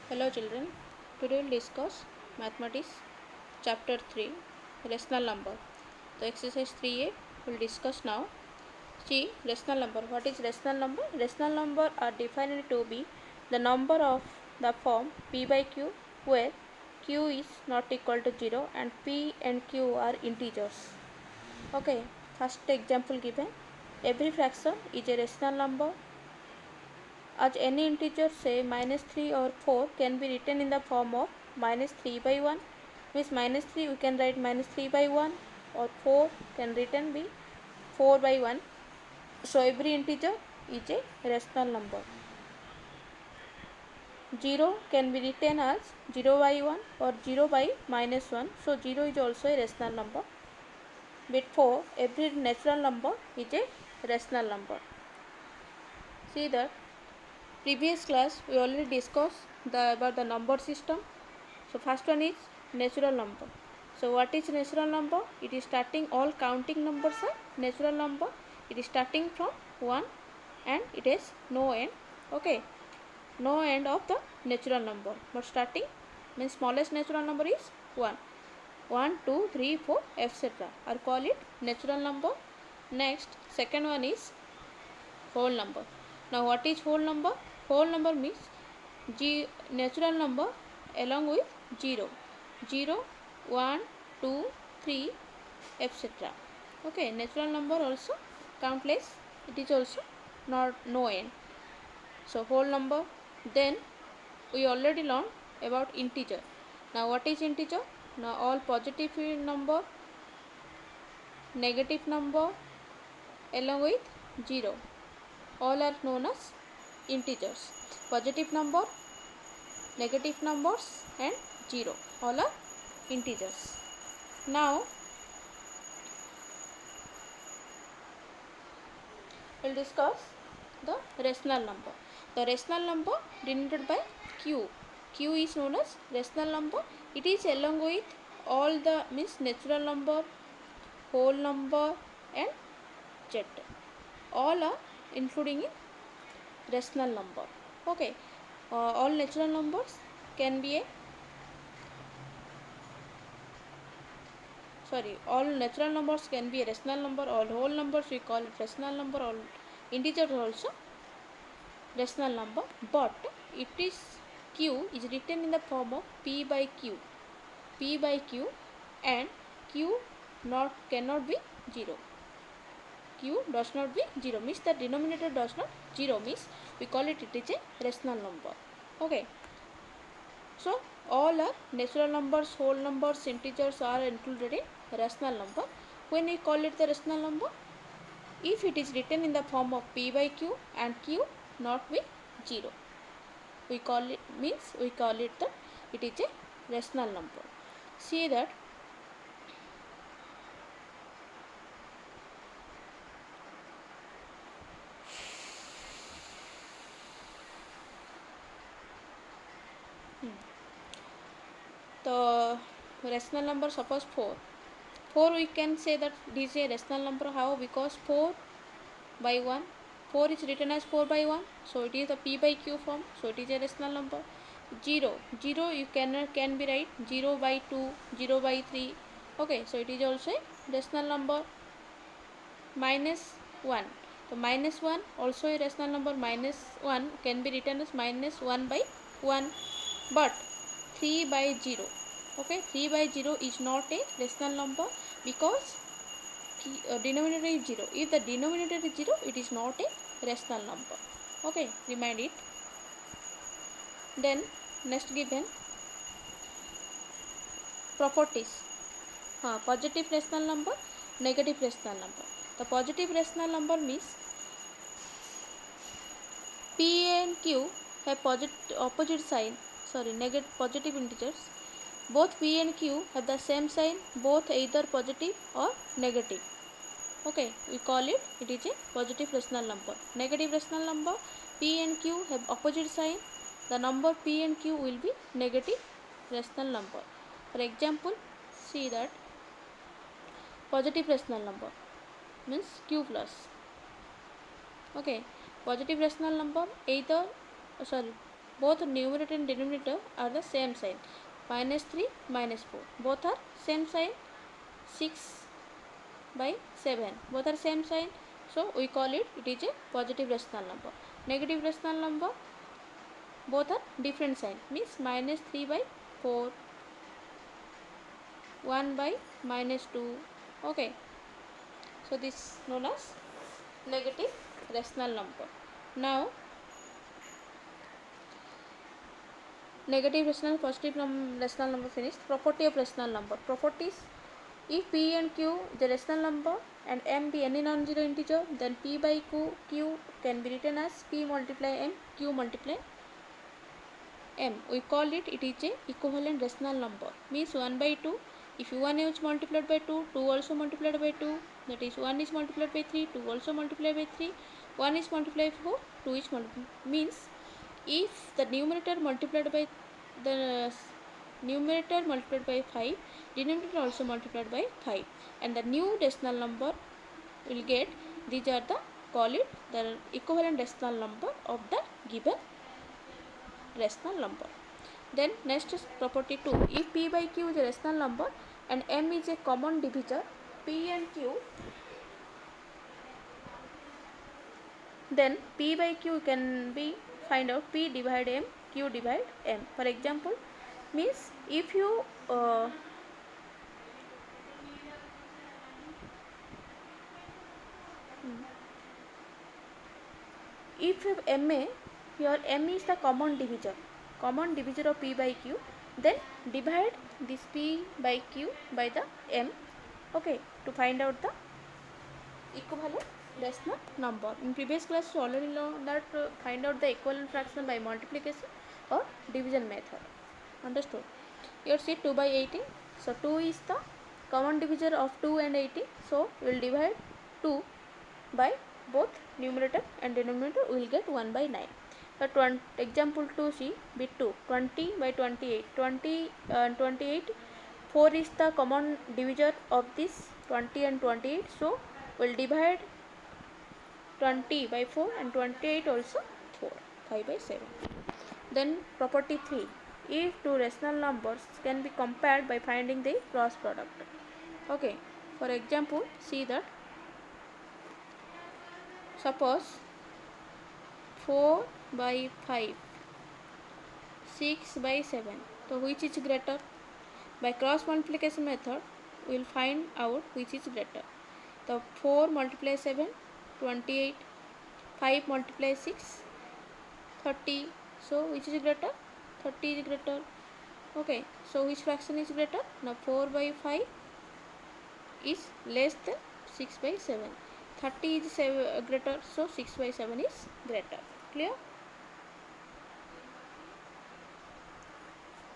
Hello children, today we will discuss mathematics chapter 3 rational number. So exercise 3a we will discuss now. See rational number. What is rational number? Rational number are defined to be the number of the form p by q where q is not equal to 0 and p and q are integers. Okay, first example given. Every fraction is a rational number as any integer say -3 or 4 can be written in the form of -3 by 1, means -3 we can write -3 by 1, or 4 can written be 4 by 1. So every integer is a rational number. 0 can be written as 0 by 1 or 0 by -1. So 0 is also a rational number. Therefore every natural number is a rational number. See that previous class we already discussed about the number system. So first one is natural number. So what is natural number? It is starting, all counting numbers are natural number. It is starting from 1 and it has no end. Okay, no end of the natural number, but starting means smallest natural number is 1. 1, 2, 3, 4 etc. are call it natural number. Next second one is whole number. Now what is whole number? Whole number means natural number along with 0, 0, 1, 2, 3 etc. Okay, natural number also countless, it is also not no end. So whole number. Then we already learned about integer. Now what is integer? Now all positive number, negative number along with 0, all are known as integers. Positive number, negative numbers and 0, all are integers. Now we will discuss the rational number. The rational number denoted by q. Q is known as rational number. It is along with all the means natural number, whole number and z. All are including in rational number. Okay, all natural numbers can be a all natural numbers can be a rational number. All whole numbers we call it rational number. All integers also rational number, but it is q is written in the form of p by q, p by q, and q cannot be 0. Q does not be 0 means the denominator does not 0 means we call it is a rational number. Okay, so all are natural numbers, whole numbers, integers are included in rational number. When we call it the rational number, if it is written in the form of p by q and q not be 0, we call it that it is a rational number. See that the rational number, suppose 4. 4 we can say that this is a rational number. How? Because 4 by 1, 4 is written as 4 by 1, so it is a p by q form, so it is a rational number. 0 you can be write 0 by 2, 0 by 3. Okay, so it is also a rational number. -1, so -1 also a rational number. -1 can be written as -1 by 1, but 3 by 0, okay, 3 by 0 is not a rational number because denominator is 0. If the denominator is 0, it is not a rational number. Okay, remind it. Then next given properties. Positive rational number, negative rational number. The positive rational number means p and q have opposite sign, negative positive integers. Both p and q have the same sign, both either positive or negative. Okay, we call it is a positive rational number. Negative rational number, p and q have opposite sign, the number p and q will be negative rational number. For example, see that positive rational number means q plus. Okay, positive rational number either both numerator and denominator are the same sign. Minus 3, minus 4. Both are same sign. 6 by 7. Both are same sign. So we call it is a positive rational number. Negative rational number, both are different sign. Means minus 3 by 4, 1 by minus 2. Okay. So this is known as negative rational number. Now negative rational, positive rational number finished. Property of rational number. Properties: if p and q is a rational number and m be any non-zero integer, then p by q can be written as p multiply m, q multiply m. We call it is a equivalent rational number. Means 1 by 2. If 1 is multiplied by 2, 2 also multiplied by 2. That is 1 is multiplied by 3, 2 also multiplied by 3. 1 is multiplied by 4, 2 is multiplied. Means if the numerator multiplied by the numerator multiplied by 5, denominator also multiplied by 5, and the new rational number will get, these are the call it the equivalent rational number of the given rational number. Then next is property 2. If p by q is a rational number and m is a common divisor, p and q, then p by q can be find out p divide m, q divide m. For example, means if you if ma, here m is the common divisor of p by q, then divide this p by q by the m, okay, to find out the equivalent rational number. In previous class you already know that find out the equivalent fraction by multiplication or division method. Understood? Here see 2 by 18. So 2 is the common divisor of 2 and 18. So we will divide 2 by both numerator and denominator. We will get 1 by 9. So example 2 see bit 2, 20 by 28. 20 and 28. 4 is the common divisor of this 20 and 28. So we will divide 20 by 4 and 28 also 4, 5 by 7. Then property 3. If two rational numbers can be compared by finding the cross product. Okay. For example, see that suppose 4 by 5, 6 by 7. So which is greater? By cross multiplication method, we will find out which is greater. The 4 multiply 7, 28. 5 multiply 6, 30. So which is greater? 30 is greater. Okay. So which fraction is greater? Now 4 by 5 is less than 6 by 7. 30 is greater. So 6 by 7 is greater. Clear?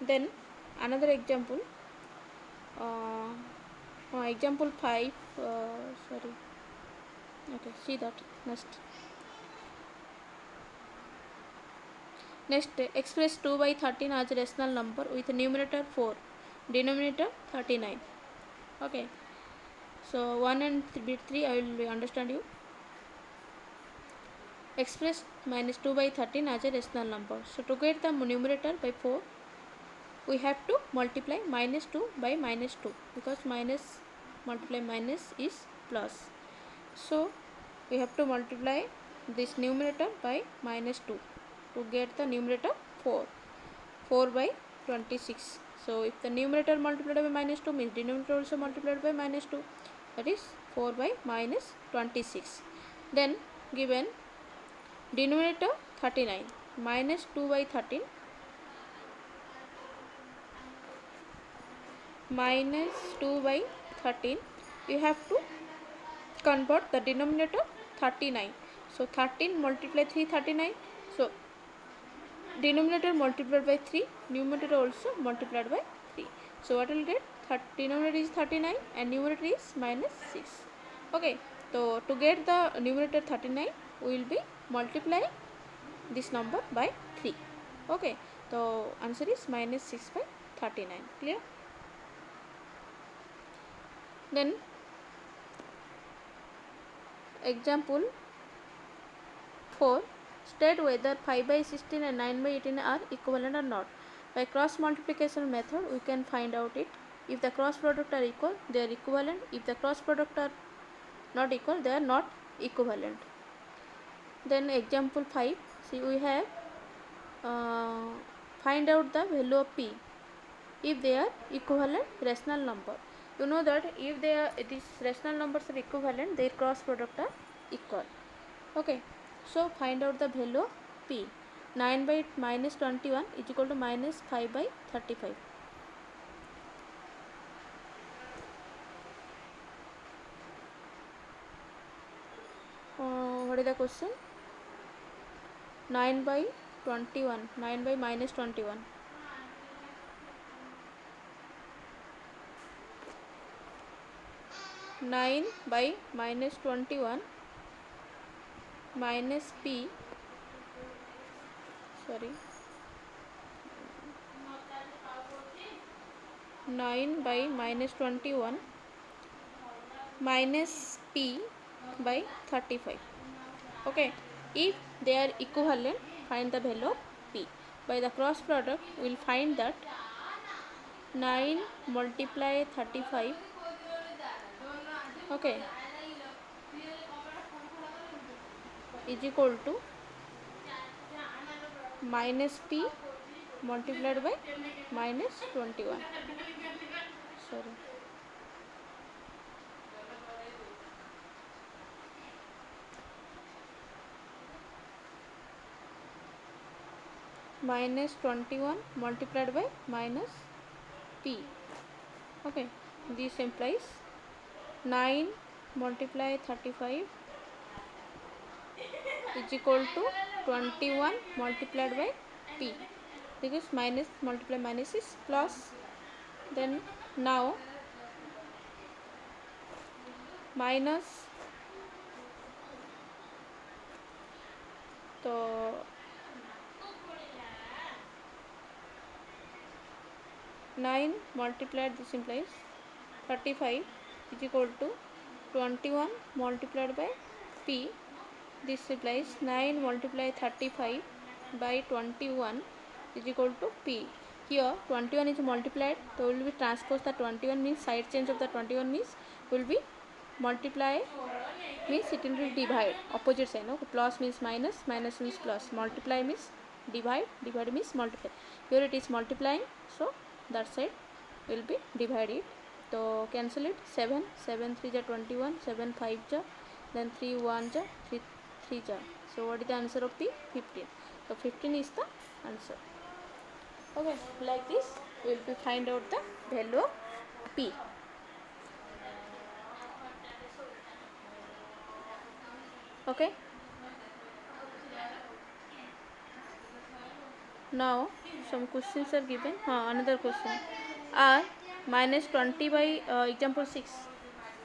Then another example. Example 5. Sorry. Okay. See that next. Next, express 2 by 13 as a rational number with numerator 4, denominator 39. Okay. So 1 and bit 3 I will understand you. Express minus 2 by 13 as a rational number. So to get the numerator by 4, we have to multiply minus 2 by minus 2, because minus multiply minus is plus. So we have to multiply this numerator by minus 2 to get the numerator 4. 4 by 26. So if the numerator multiplied by minus 2 means denominator also multiplied by minus 2, that is 4 by minus 26. Then given denominator 39 minus 2 by 13 minus 2 by 13, you have to convert the denominator 39. So 13 multiply 3, 39. So denominator multiplied by 3, numerator also multiplied by 3. So what will get? Denominator is 39 and numerator is minus 6. Okay. So to get the numerator 39, we will be multiplying this number by 3. Okay. So answer is minus 6 by 39. Clear? Then example 4. State whether 5 by 16 and 9 by 18 are equivalent or not. By cross multiplication method we can find out it. If the cross product are equal, they are equivalent. If the cross product are not equal, they are not equivalent. Then example 5, see we have find out the value of p if they are equivalent rational number. You know that if they are, these rational numbers are equivalent, their cross product are equal. Okay, so find out the value of p. 9 by minus 21 is equal to minus 5 by 35. What is the question? 9 by 21, 9 by minus 21. 9 by minus 21 minus p, sorry, 9 by minus 21 minus p by 35. Okay, if they are equivalent, find the value of p. By the cross product we will find that 9 multiply 35, okay, is equal to minus p multiplied by minus 21. Sorry. Minus 21 multiplied by minus p. Okay, this implies 9 multiply 35 is equal to 21 multiplied by p, because minus multiply minus is plus. Then now minus, so 9 multiplied, this implies 35 is equal to 21 multiplied by p. This implies 9 multiplied 35 by 21 is equal to p. Here 21 is multiplied, so will be transpose the 21, means side change of the 21 means will be multiply, means it will be divide, opposite sign. Okay, plus means minus, minus means plus, multiply means divide, divide means multiply. Here it is multiplying, so that side will be divided. So cancel it. 7 7 3 ja 21, 7 5 ja, then 3 1 ja 3 3 ja. So what is the answer of p? 15. So 15 is the answer. Okay, like this we will find out the value of p. Okay, now some questions are given. Another question. Are minus 20 by example 6,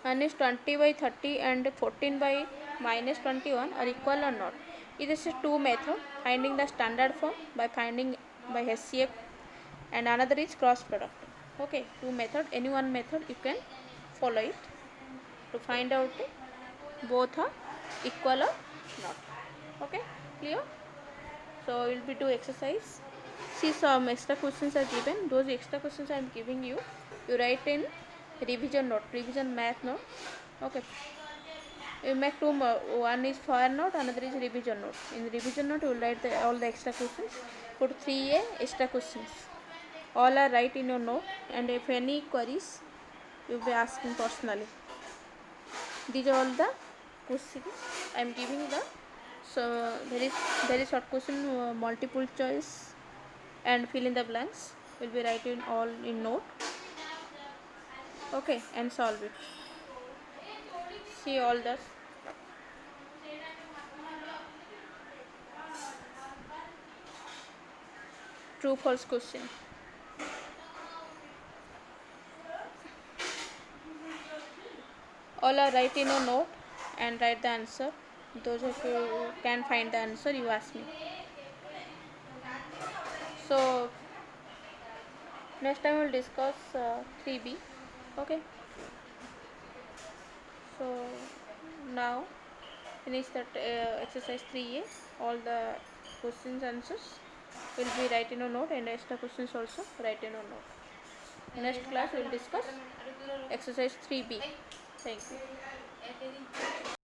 minus 20 by 30 and 14 by minus 21 are equal or not? This is two method: finding the standard form by finding by HCF, and another is cross product. Okay, two method, any one method you can follow it to find out both are equal or not. Okay, clear? So we will be do exercise. See, some extra questions are given. Those extra questions I am giving you, you write in revision note, revision math note. Okay, you make two more. One is fire note, another is revision note. In the revision note you will write all the extra questions. Put 3A extra questions. All are right in your note, and if any queries you will be asking personally. These are all the questions I am giving the. So there is short question, multiple choice and fill in the blanks will be written all in note. Okay, and solve it. See all the true false question. All are right in a note and write the answer. Those of you who can find the answer, you ask me. So next time we'll discuss 3B. Okay, so now finish that exercise 3a. All the questions answers will be write in a note, and extra questions also write in a note. Next class we will discuss exercise 3b. Thank you.